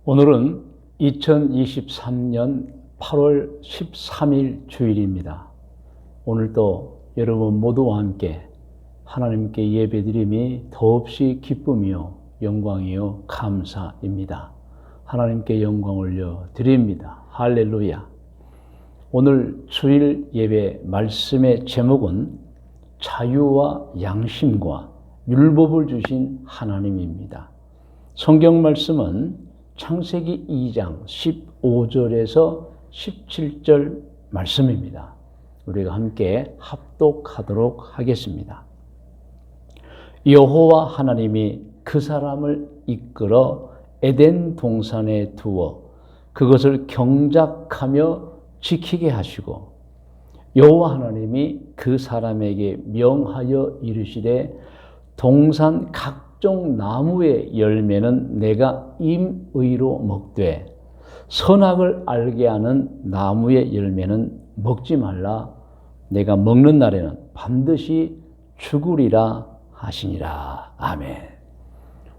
오늘은 2023년 8월 13일 주일입니다. 오늘도 여러분 모두와 함께 하나님께 예배드림이 더없이 기쁨이요 영광이요 감사입니다. 하나님께 영광 올려 드립니다. 할렐루야. 오늘 주일 예배 말씀의 제목은 자유와 양심과 율법을 주신 하나님입니다. 성경 말씀은 창세기 2장 15절에서 17절 말씀입니다. 우리가 함께 합독하도록 하겠습니다. 여호와 하나님이 그 사람을 이끌어 에덴 동산에 두어 그것을 경작하며 지키게 하시고 여호와 하나님이 그 사람에게 명하여 이르시되 동산 각종 나무의 열매는 내가 임의로 먹되 선악을 알게 하는 나무의 열매는 먹지 말라. 내가 먹는 날에는 반드시 죽으리라 하시니라. 아멘.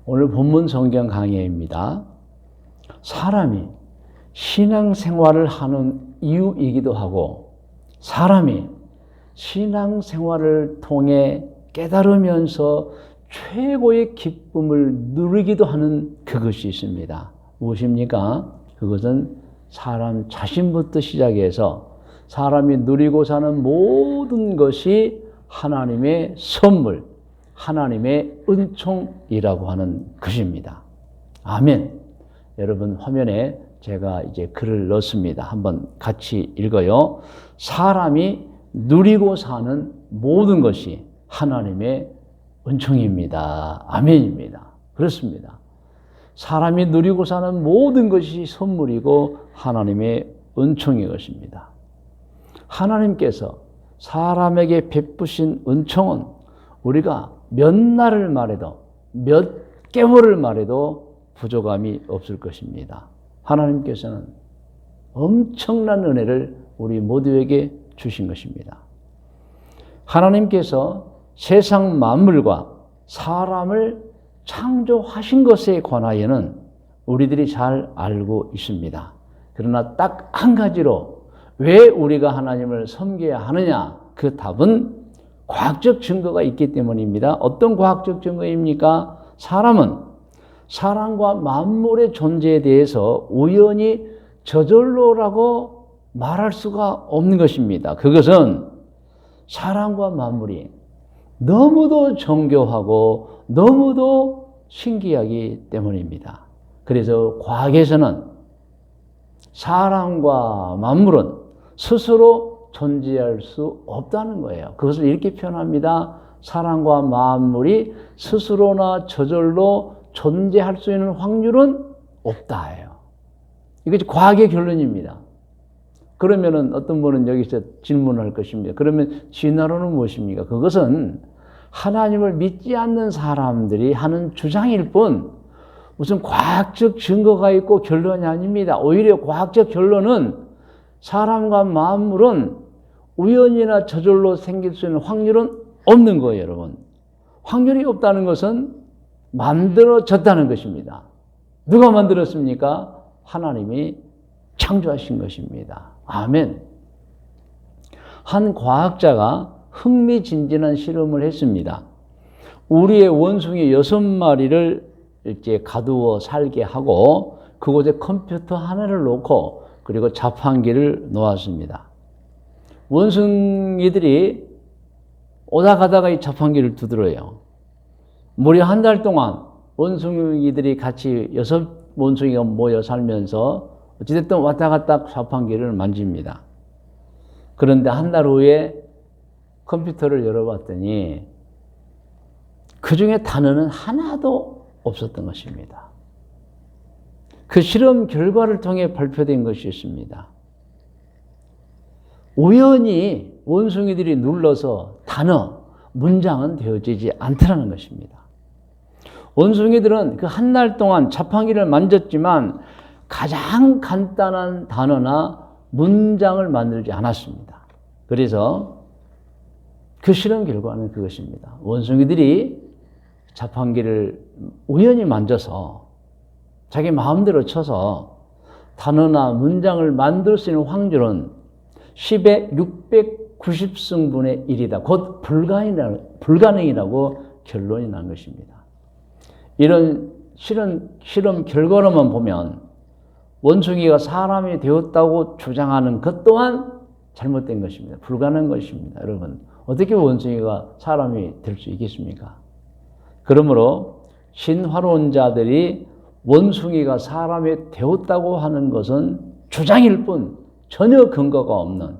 오늘 본문 성경 강해입니다. 사람이 신앙생활을 하는 이유이기도 하고 사람이 신앙생활을 통해 깨달으면서 최고의 기쁨을 누리기도 하는 그것이 있습니다. 무엇입니까? 그것은 사람 자신부터 시작해서 사람이 누리고 사는 모든 것이 하나님의 선물, 하나님의 은총이라고 하는 것입니다. 아멘. 여러분 화면에 제가 이제 글을 넣습니다. 한번 같이 읽어요. 사람이 누리고 사는 모든 것이 하나님의 은총입니다. 아멘입니다. 그렇습니다. 사람이 누리고 사는 모든 것이 선물이고 하나님의 은총인 것입니다. 하나님께서 사람에게 베푸신 은총은 우리가 몇 날을 말해도 몇 개월을 말해도 부족함이 없을 것입니다. 하나님께서는 엄청난 은혜를 우리 모두에게 주신 것입니다. 하나님께서 세상 만물과 사람을 창조하신 것에 관하여는 우리들이 잘 알고 있습니다. 그러나 딱 한 가지로 왜 우리가 하나님을 섬겨야 하느냐? 그 답은 과학적 증거가 있기 때문입니다. 어떤 과학적 증거입니까? 사람은 사람과 만물의 존재에 대해서 우연히 저절로라고 말할 수가 없는 것입니다. 그것은 사람과 만물이 너무도 정교하고 너무도 신기하기 때문입니다. 그래서 과학에서는 사람과 만물은 스스로 존재할 수 없다는 거예요. 그것을 이렇게 표현합니다. 사람과 만물이 스스로나 저절로 존재할 수 있는 확률은 없다예요. 이것이 과학의 결론입니다. 그러면은 어떤 분은 여기서 질문할 것입니다. 그러면 진화론은 무엇입니까? 그것은 하나님을 믿지 않는 사람들이 하는 주장일 뿐 무슨 과학적 증거가 있고 결론이 아닙니다. 오히려 과학적 결론은 사람과 만물은 우연이나 저절로 생길 수 있는 확률은 없는 거예요, 여러분. 확률이 없다는 것은 만들어졌다는 것입니다. 누가 만들었습니까? 하나님이 창조하신 것입니다. 아멘. 한 과학자가 흥미진진한 실험을 했습니다. 우리의 원숭이 6마리를 이렇게 가두어 살게 하고 그곳에 컴퓨터 하나를 놓고 그리고 자판기를 놓았습니다. 원숭이들이 오다 가다가 이 자판기를 두드려요. 무려 한 달 동안 원숭이들이 같이 6원숭이가 모여 살면서 어찌됐든 왔다 갔다 자판기를 만집니다. 그런데 한 달 후에 컴퓨터를 열어봤더니 그 중에 단어는 하나도 없었던 것입니다. 그 실험 결과를 통해 발표된 것이 있습니다. 우연히 원숭이들이 눌러서 단어, 문장은 되어지지 않더라는 것입니다. 원숭이들은 그 한 달 동안 자판기를 만졌지만 가장 간단한 단어나 문장을 만들지 않았습니다. 그래서 그 실험 결과는 그것입니다. 원숭이들이 자판기를 우연히 만져서 자기 마음대로 쳐서 단어나 문장을 만들 수 있는 확률은 10의 690승분의 1이다. 곧 불가능이라고 결론이 난 것입니다. 이런 실험 결과로만 보면 원숭이가 사람이 되었다고 주장하는 것 또한 잘못된 것입니다. 불가능한 것입니다. 여러분, 어떻게 원숭이가 사람이 될 수 있겠습니까? 그러므로 신화론자들이 원숭이가 사람이 되었다고 하는 것은 주장일 뿐 전혀 근거가 없는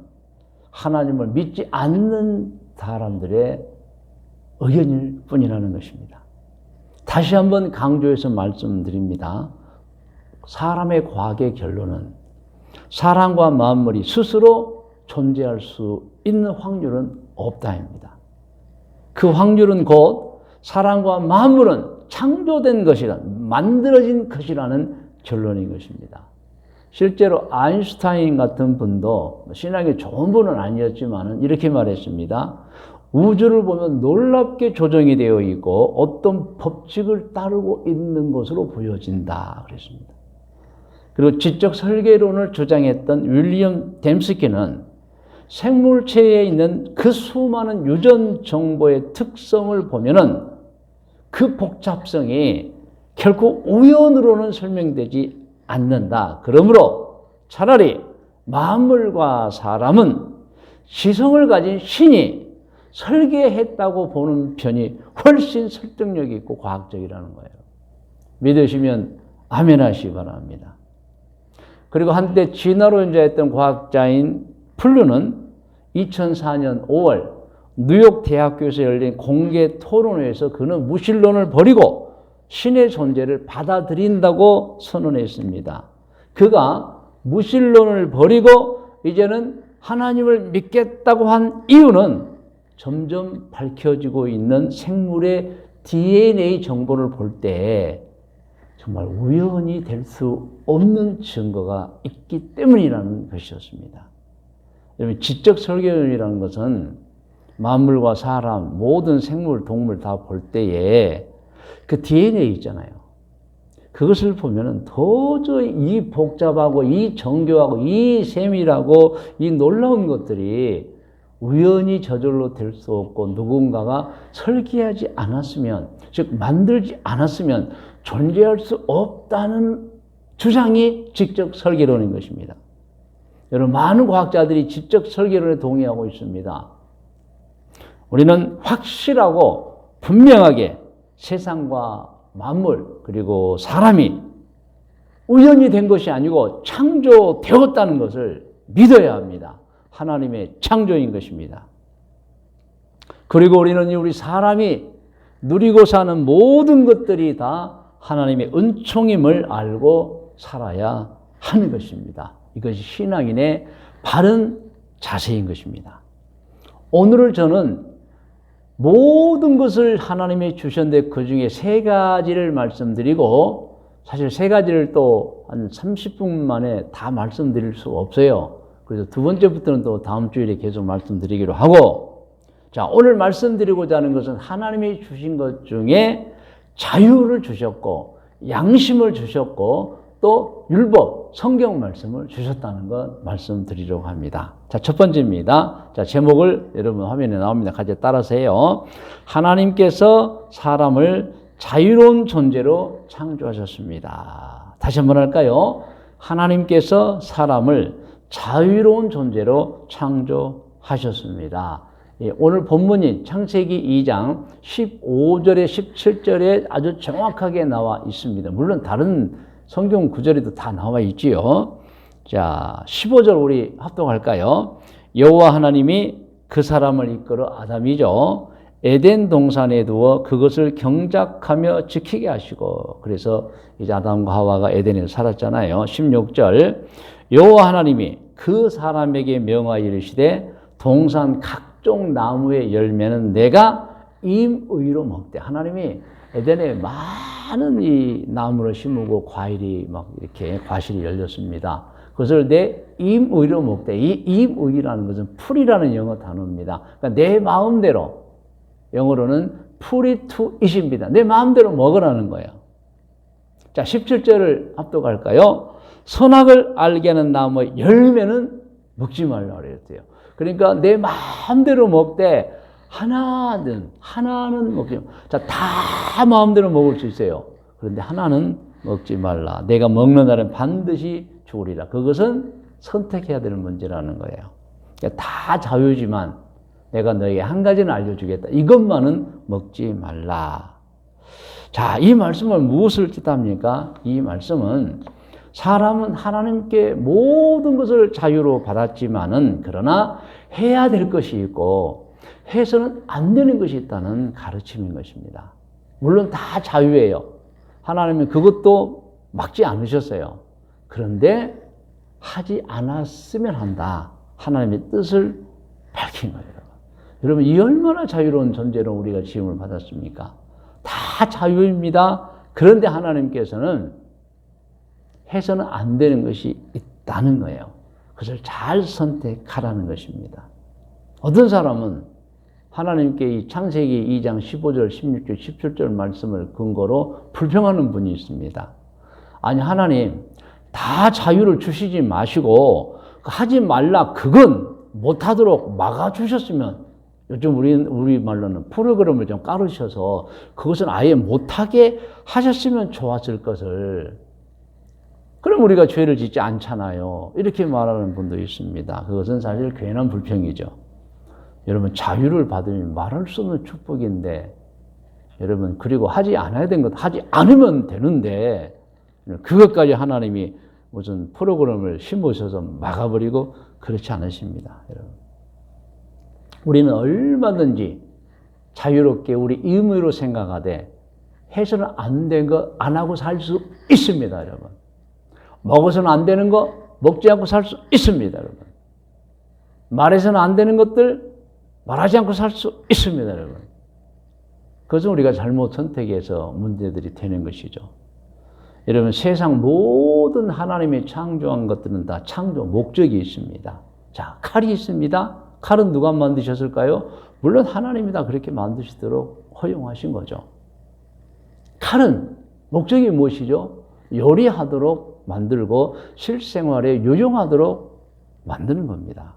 하나님을 믿지 않는 사람들의 의견일 뿐이라는 것입니다. 다시 한번 강조해서 말씀드립니다. 사람의 과학의 결론은 사람과 만물이 스스로 존재할 수 있는 확률은 없다입니다. 그 확률은 곧 사람과 만물은 창조된 것이라, 만들어진 것이라는 결론인 것입니다. 실제로 아인슈타인 같은 분도 신학이 좋은 분은 아니었지만 이렇게 말했습니다. 우주를 보면 놀랍게 조정이 되어 있고 어떤 법칙을 따르고 있는 것으로 보여진다 그랬습니다. 그리고 지적 설계론을 주장했던 윌리엄 댐스키는 생물체에 있는 그 수많은 유전 정보의 특성을 보면은 그 복잡성이 결코 우연으로는 설명되지 않는다. 그러므로 차라리 만물과 사람은 지성을 가진 신이 설계했다고 보는 편이 훨씬 설득력이 있고 과학적이라는 거예요. 믿으시면 아멘 하시기 바랍니다. 그리고 한때 진화론자였던 과학자인 플루는 2004년 5월 뉴욕 대학교에서 열린 공개 토론회에서 그는 무신론을 버리고 신의 존재를 받아들인다고 선언했습니다. 그가 무신론을 버리고 이제는 하나님을 믿겠다고 한 이유는 점점 밝혀지고 있는 생물의 DNA 정보를 볼 때 정말 우연이 될 수 없는 증거가 있기 때문이라는 것이었습니다. 여러분, 지적 설계론이라는 것은 만물과 사람, 모든 생물, 동물 다 볼 때에 그 DNA 있잖아요. 그것을 보면은 도저히 이 복잡하고 이 정교하고 이 세밀하고 이 놀라운 것들이 우연히 저절로 될 수 없고 누군가가 설계하지 않았으면, 즉 만들지 않았으면 존재할 수 없다는 주장이 지적 설계론인 것입니다. 여러분, 많은 과학자들이 지적 설계론에 동의하고 있습니다. 우리는 확실하고 분명하게 세상과 만물 그리고 사람이 우연히 된 것이 아니고 창조되었다는 것을 믿어야 합니다. 하나님의 창조인 것입니다. 그리고 우리는 우리 사람이 누리고 사는 모든 것들이 다 하나님의 은총임을 알고 살아야 하는 것입니다. 이것이 신앙인의 바른 자세인 것입니다. 오늘을 저는 모든 것을 하나님이 주셨는데 그 중에 세 가지를 말씀드리고, 사실 세 가지를 또 한 30분 만에 다 말씀드릴 수 없어요. 그래서 두 번째부터는 또 다음 주일에 계속 말씀드리기로 하고, 자, 오늘 말씀드리고자 하는 것은 하나님이 주신 것 중에 자유를 주셨고 양심을 주셨고 또 율법, 성경 말씀을 주셨다는 것 말씀드리려고 합니다. 자, 첫 번째입니다. 자, 제목을 여러분 화면에 나옵니다. 같이 따라서 해요. 하나님께서 사람을 자유로운 존재로 창조하셨습니다. 다시 한번 할까요? 하나님께서 사람을 자유로운 존재로 창조하셨습니다. 오늘 본문인 창세기 2장 15절에 17절에 아주 정확하게 나와 있습니다. 물론 다른 성경 구절에도 다 나와 있지요. 자, 15절 우리 합독할까요? 여호와 하나님이 그 사람을 이끌어, 아담이죠, 에덴 동산에 두어 그것을 경작하며 지키게 하시고, 그래서 이제 아담과 하와가 에덴에서 살았잖아요. 16절 여호와 하나님이 그 사람에게 명하여 이르시되 동산 각종 나무의 열매는 내가 임의로 먹되. 하나님이 에덴에 많은 이 나무를 심고 과일이 막 이렇게 과실이 열렸습니다. 그것을 내 임의로 먹되. 이 임의라는 것은 풀이라는 영어 단어입니다. 그러니까 내 마음대로, 영어로는 free to eat입니다. 내 마음대로 먹으라는 거예요. 자, 17절을 합독할까요? 선악을 알게 하는 나무의 열매는 먹지 말라 그랬대요. 그러니까 내 마음대로 먹되 하나는 먹지 말라. 자, 다 마음대로 먹을 수 있어요. 그런데 하나는 먹지 말라. 내가 먹는 날은 반드시 죽으리라. 그것은 선택해야 될 문제라는 거예요. 그러니까 다 자유지만 내가 너에게 한 가지는 알려주겠다. 이것만은 먹지 말라. 자, 이 말씀을 무엇을 뜻합니까? 이 말씀은 사람은 하나님께 모든 것을 자유로 받았지만은 그러나 해야 될 것이 있고 해서는 안 되는 것이 있다는 가르침인 것입니다. 물론 다 자유예요. 하나님은 그것도 막지 않으셨어요. 그런데 하지 않았으면 한다. 하나님의 뜻을 밝힌 거예요. 여러분, 이 얼마나 자유로운 존재로 우리가 지음을 받았습니까? 다 자유입니다. 그런데 하나님께서는 해서는 안 되는 것이 있다는 거예요. 그것을 잘 선택하라는 것입니다. 어떤 사람은 하나님께 이 창세기 2장 15절, 16절, 17절 말씀을 근거로 불평하는 분이 있습니다. 아니, 하나님, 다 자유를 주시지 마시고 하지 말라, 그건 못하도록 막아주셨으면, 요즘 우리 말로는 프로그램을 좀 깔으셔서 그것은 아예 못하게 하셨으면 좋았을 것을. 그럼 우리가 죄를 짓지 않잖아요. 이렇게 말하는 분도 있습니다. 그것은 사실 괜한 불평이죠. 여러분, 자유를 받으면 말할 수 없는 축복인데, 여러분, 그리고 하지 않아야 되는 것 하지 않으면 되는데, 그것까지 하나님이 무슨 프로그램을 심으셔서 막아버리고 그렇지 않으십니다. 여러분, 우리는 얼마든지 자유롭게 우리 의무로 생각하되 해서는 안 된 거 안 하고 살 수 있습니다. 여러분, 먹어서는 안 되는 거 먹지 않고 살 수 있습니다. 여러분, 말해서는 안 되는 것들 말하지 않고 살 수 있습니다. 여러분, 그것은 우리가 잘못 선택해서 문제들이 되는 것이죠. 여러분, 세상 모든 하나님이 창조한 것들은 다 창조 목적이 있습니다. 자, 칼이 있습니다. 칼은 누가 만드셨을까요? 물론 하나님이 다 그렇게 만드시도록 허용하신 거죠. 칼은 목적이 무엇이죠? 요리하도록 만들고 실생활에 유용하도록 만드는 겁니다.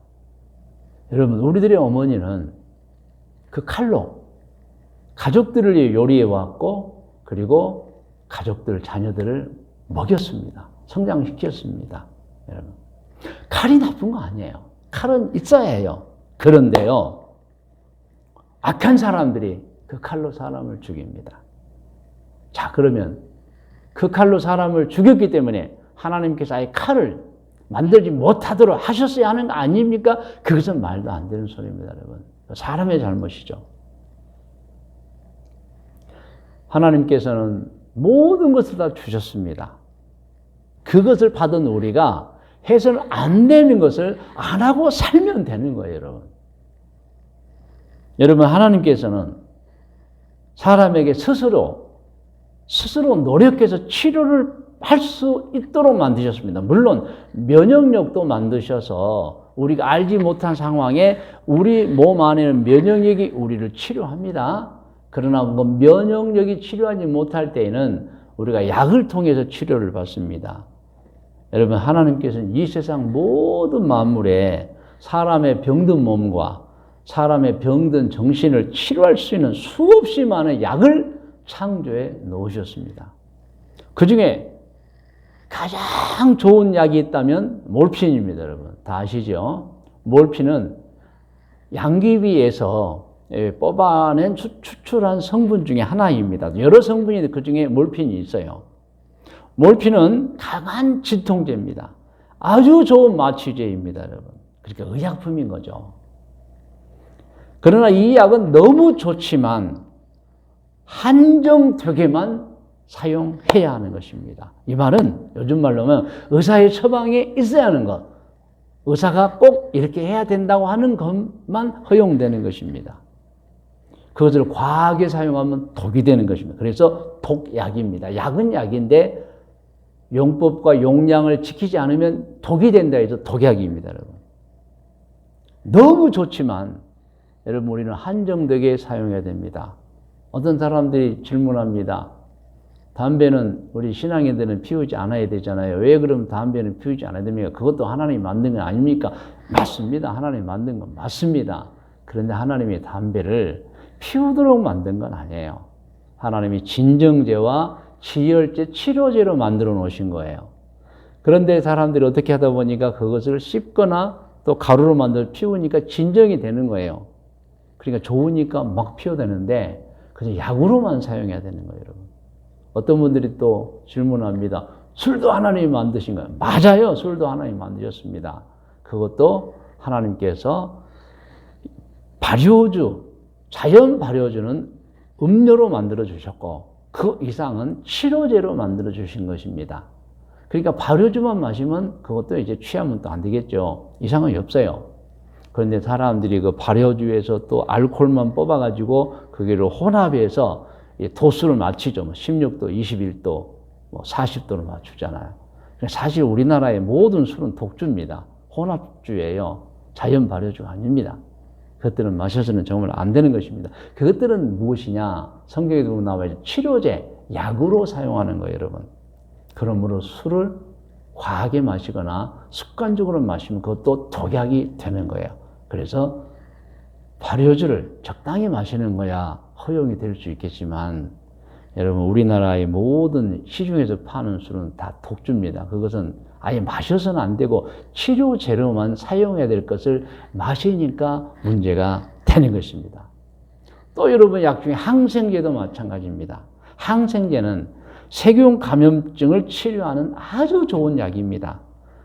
여러분, 우리들의 어머니는 그 칼로 가족들을 요리해 왔고, 그리고 가족들, 자녀들을 먹였습니다. 성장시켰습니다. 여러분, 칼이 나쁜 거 아니에요. 칼은 있어야 해요. 그런데요, 악한 사람들이 그 칼로 사람을 죽입니다. 자, 그러면 그 칼로 사람을 죽였기 때문에 하나님께서 아예 칼을 만들지 못하도록 하셨어야 하는 거 아닙니까? 그것은 말도 안 되는 소리입니다, 여러분. 사람의 잘못이죠. 하나님께서는 모든 것을 다 주셨습니다. 그것을 받은 우리가 해서는 안 되는 것을 안 하고 살면 되는 거예요, 여러분. 여러분, 하나님께서는 사람에게 스스로 노력해서 치료를 할 수 있도록 만드셨습니다. 물론 면역력도 만드셔서 우리가 알지 못한 상황에 우리 몸 안에는 면역력이 우리를 치료합니다. 그러나 면역력이 치료하지 못할 때에는 우리가 약을 통해서 치료를 받습니다. 여러분, 하나님께서는 이 세상 모든 만물에 사람의 병든 몸과 사람의 병든 정신을 치료할 수 있는 수없이 많은 약을 창조해 놓으셨습니다. 그 중에 가장 좋은 약이 있다면 몰핀입니다, 여러분. 다 아시죠? 몰핀은 양귀비에서 뽑아낸 추출한 성분 중에 하나입니다. 여러 성분이 그 중에 몰핀이 있어요. 몰핀은 강한 진통제입니다. 아주 좋은 마취제입니다, 여러분. 그러니까 의약품인 거죠. 그러나 이 약은 너무 좋지만 한정되게만 사용해야 하는 것입니다. 이 말은 요즘 말로 하면 의사의 처방에 있어야 하는 것, 의사가 꼭 이렇게 해야 된다고 하는 것만 허용되는 것입니다. 그것을 과하게 사용하면 독이 되는 것입니다. 그래서 독약입니다. 약은 약인데 용법과 용량을 지키지 않으면 독이 된다 해서 독약입니다, 여러분. 너무 좋지만 여러분, 우리는 한정되게 사용해야 됩니다. 어떤 사람들이 질문합니다. 담배는 우리 신앙인들은 피우지 않아야 되잖아요. 왜 그럼 담배는 피우지 않아야 됩니까? 그것도 하나님이 만든 건 아닙니까? 맞습니다. 하나님이 만든 건 맞습니다. 그런데 하나님이 담배를 피우도록 만든 건 아니에요. 하나님이 진정제와 지혈제, 치료제로 만들어 놓으신 거예요. 그런데 사람들이 어떻게 하다 보니까 그것을 씹거나 또 가루로 만들어 피우니까 진정이 되는 거예요. 그러니까 좋으니까 막 피워대는데 그저 약으로만 사용해야 되는 거예요, 여러분. 어떤 분들이 또 질문합니다. 술도 하나님이 만드신 거예요. 맞아요. 술도 하나님이 만드셨습니다. 그것도 하나님께서 발효주, 자연 발효주는 음료로 만들어 주셨고 그 이상은 치료제로 만들어 주신 것입니다. 그러니까 발효주만 마시면 그것도 이제 취하면 또 안 되겠죠. 이상은 없어요. 그런데 사람들이 그 발효주에서 또 알코올만 뽑아가지고 그게를 혼합해서 도수를 맞추죠. 16도, 21도, 40도를 맞추잖아요. 사실 우리나라의 모든 술은 독주입니다. 혼합주예요. 자연 발효주가 아닙니다. 그것들은 마셔서는 정말 안 되는 것입니다. 그것들은 무엇이냐? 성경에도 나와요. 치료제, 약으로 사용하는 거예요, 여러분. 그러므로 술을 과하게 마시거나 습관적으로 마시면 그것도 독약이 되는 거예요. 그래서 발효주를 적당히 마시는 거야 허용이 될 수 있겠지만 여러분 우리나라의 모든 시중에서 파는 술은 다 독주입니다. 그것은 아예 마셔서는 안 되고 치료제로만 사용해야 될 것을 마시니까 문제가 되는 것입니다. 또 여러분 약 중에 항생제도 마찬가지입니다. 항생제는 세균 감염증을 치료하는 아주 좋은 약입니다.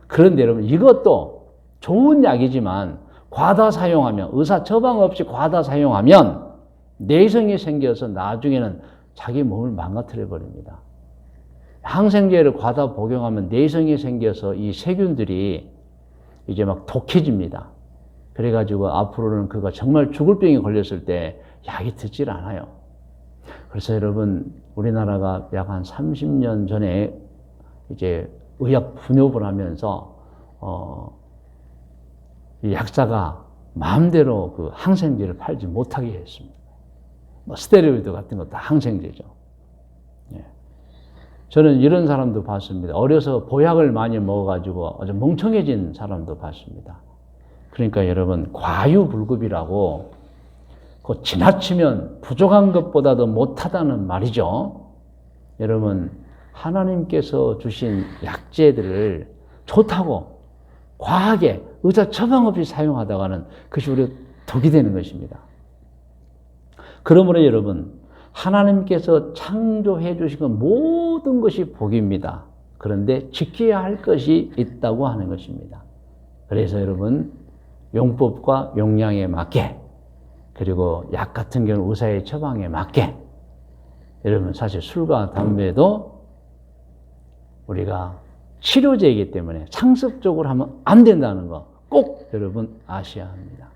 그런데 여러분 이것도 좋은 약이지만 과다 사용하면 의사 처방 없이 과다 사용하면 내성이 생겨서 나중에는 자기 몸을 망가뜨려 버립니다. 항생제를 과다 복용하면 내성이 생겨서 이 세균들이 이제 막 독해집니다. 그래가지고 앞으로는 그가 정말 죽을 병에 걸렸을 때 약이 듣질 않아요. 그래서 여러분 우리나라가 약 한 30년 전에 이제 의학 분업을 하면서 이 약사가 마음대로 그 항생제를 팔지 못하게 했습니다. 뭐 스테로이드 같은 것도 항생제죠. 예. 저는 이런 사람도 봤습니다. 어려서 보약을 많이 먹어가지고 아주 멍청해진 사람도 봤습니다. 그러니까 여러분 과유불급이라고 그 지나치면 부족한 것보다도 못하다는 말이죠. 여러분 하나님께서 주신 약재들을 좋다고 과하게 의사 처방 없이 사용하다가는 그것이 우리 독이 되는 것입니다. 그러므로 여러분 하나님께서 창조해 주신 것 모든 것이 복입니다. 그런데 지켜야 할 것이 있다고 하는 것입니다. 그래서 여러분 용법과 용량에 맞게 그리고 약 같은 경우는 의사의 처방에 맞게 여러분 사실 술과 담배도 우리가 치료제이기 때문에 상습적으로 하면 안 된다는 거 꼭 여러분 아셔야 합니다.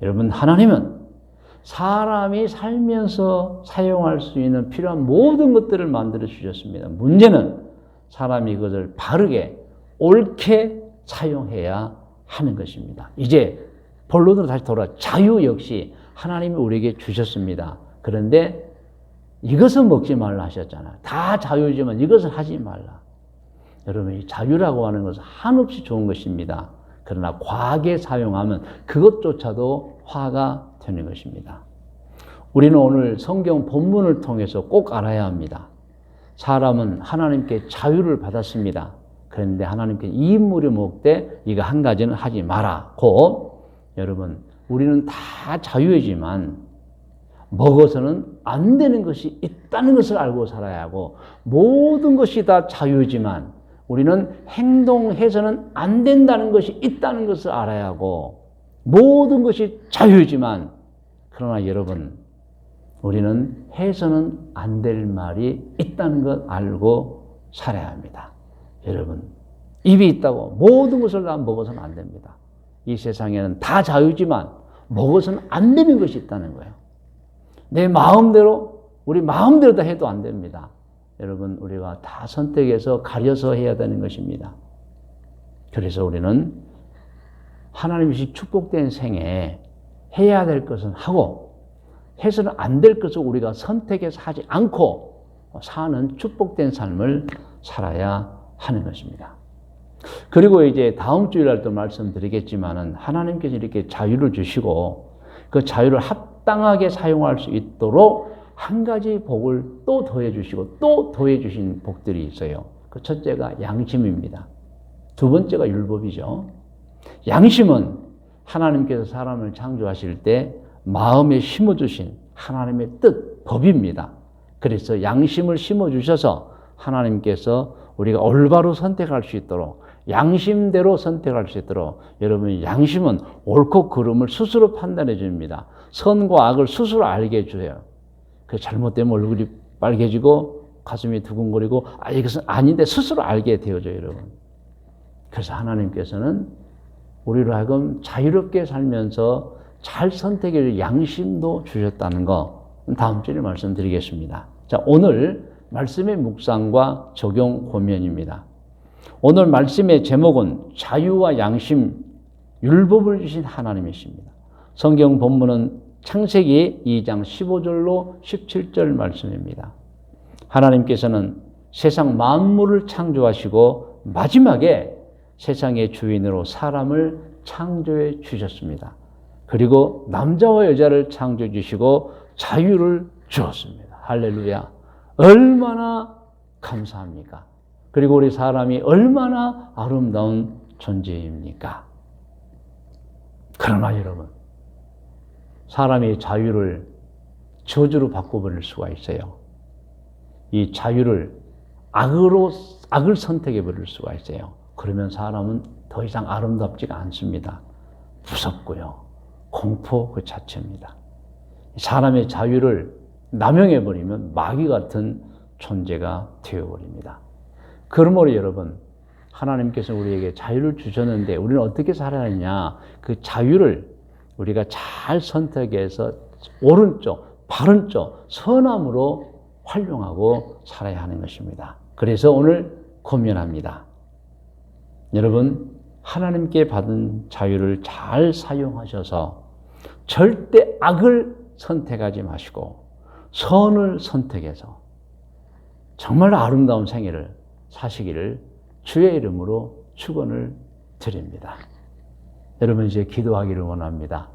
여러분 하나님은 사람이 살면서 사용할 수 있는 필요한 모든 것들을 만들어 주셨습니다. 문제는 사람이 그것을 바르게 옳게 사용해야 하는 것입니다. 이제 본론으로 다시 돌아 자유 역시 하나님이 우리에게 주셨습니다. 그런데 이것은 먹지 말라 하셨잖아요. 다 자유지만 이것을 하지 말라. 여러분 이 자유라고 하는 것은 한없이 좋은 것입니다. 그러나 과하게 사용하면 그것조차도 화가 되는 것입니다. 우리는 오늘 성경 본문을 통해서 꼭 알아야 합니다. 사람은 하나님께 자유를 받았습니다. 그런데 하나님께 이 물을 먹을 때 이거 한 가지는 하지 마라. 곧 여러분 우리는 다 자유이지만 먹어서는 안 되는 것이 있다는 것을 알고 살아야 하고 모든 것이 다 자유지만 우리는 행동해서는 안 된다는 것이 있다는 것을 알아야 하고 모든 것이 자유지만 그러나 여러분 우리는 해서는 안 될 말이 있다는 것 알고 살아야 합니다. 여러분 입이 있다고 모든 것을 다 먹어서는 안 됩니다. 이 세상에는 다 자유지만 먹어서는 안 되는 것이 있다는 거예요. 내 마음대로 우리 마음대로 다 해도 안 됩니다. 여러분 우리가 다 선택해서 가려서 해야 되는 것입니다. 그래서 우리는 하나님이 축복된 생에 해야 될 것은 하고 해서는 안 될 것을 우리가 선택해서 하지 않고 사는 축복된 삶을 살아야 하는 것입니다. 그리고 이제 다음 주일날 또 말씀드리겠지만은 하나님께서 이렇게 자유를 주시고 그 자유를 합당하게 사용할 수 있도록 한 가지 복을 또 더해 주시고 또 더해 주신 복들이 있어요. 그 첫째가 양심입니다. 두 번째가 율법이죠. 양심은 하나님께서 사람을 창조하실 때 마음에 심어주신 하나님의 뜻, 법입니다. 그래서 양심을 심어주셔서 하나님께서 우리가 올바로 선택할 수 있도록 양심대로 선택할 수 있도록 여러분 양심은 옳고 그름을 스스로 판단해 줍니다. 선과 악을 스스로 알게 해줘요. 그 잘못되면 얼굴이 빨개지고 가슴이 두근거리고 이것은 아닌데 스스로 알게 되어줘요, 여러분. 그래서 하나님께서는 우리로 하여금 자유롭게 살면서 잘 선택할 양심도 주셨다는 거 다음 주에 말씀드리겠습니다. 자, 오늘 말씀의 묵상과 적용 고면입니다. 오늘 말씀의 제목은 자유와 양심, 율법을 주신 하나님이십니다. 성경 본문은 창세기 2장 15절로 17절 말씀입니다. 하나님께서는 세상 만물을 창조하시고 마지막에 세상의 주인으로 사람을 창조해 주셨습니다. 그리고 남자와 여자를 창조해 주시고 자유를 주었습니다. 할렐루야. 얼마나 감사합니까? 그리고 우리 사람이 얼마나 아름다운 존재입니까? 그러나 여러분, 사람이 자유를 저주로 바꿔버릴 수가 있어요. 이 자유를 악을 선택해버릴 수가 있어요. 그러면 사람은 더 이상 아름답지가 않습니다. 무섭고요. 공포 그 자체입니다. 사람의 자유를 남용해버리면 마귀 같은 존재가 되어버립니다. 그러므로 여러분, 하나님께서 우리에게 자유를 주셨는데 우리는 어떻게 살아야 하느냐? 그 자유를 우리가 잘 선택해서 옳은 쪽, 바른 쪽, 선함으로 활용하고 살아야 하는 것입니다. 그래서 오늘 고면합니다. 여러분, 하나님께 받은 자유를 잘 사용하셔서 절대 악을 선택하지 마시고 선을 선택해서 정말 아름다운 생애를 사시기를 주의 이름으로 축원을 드립니다. 여러분 이제 기도하기를 원합니다.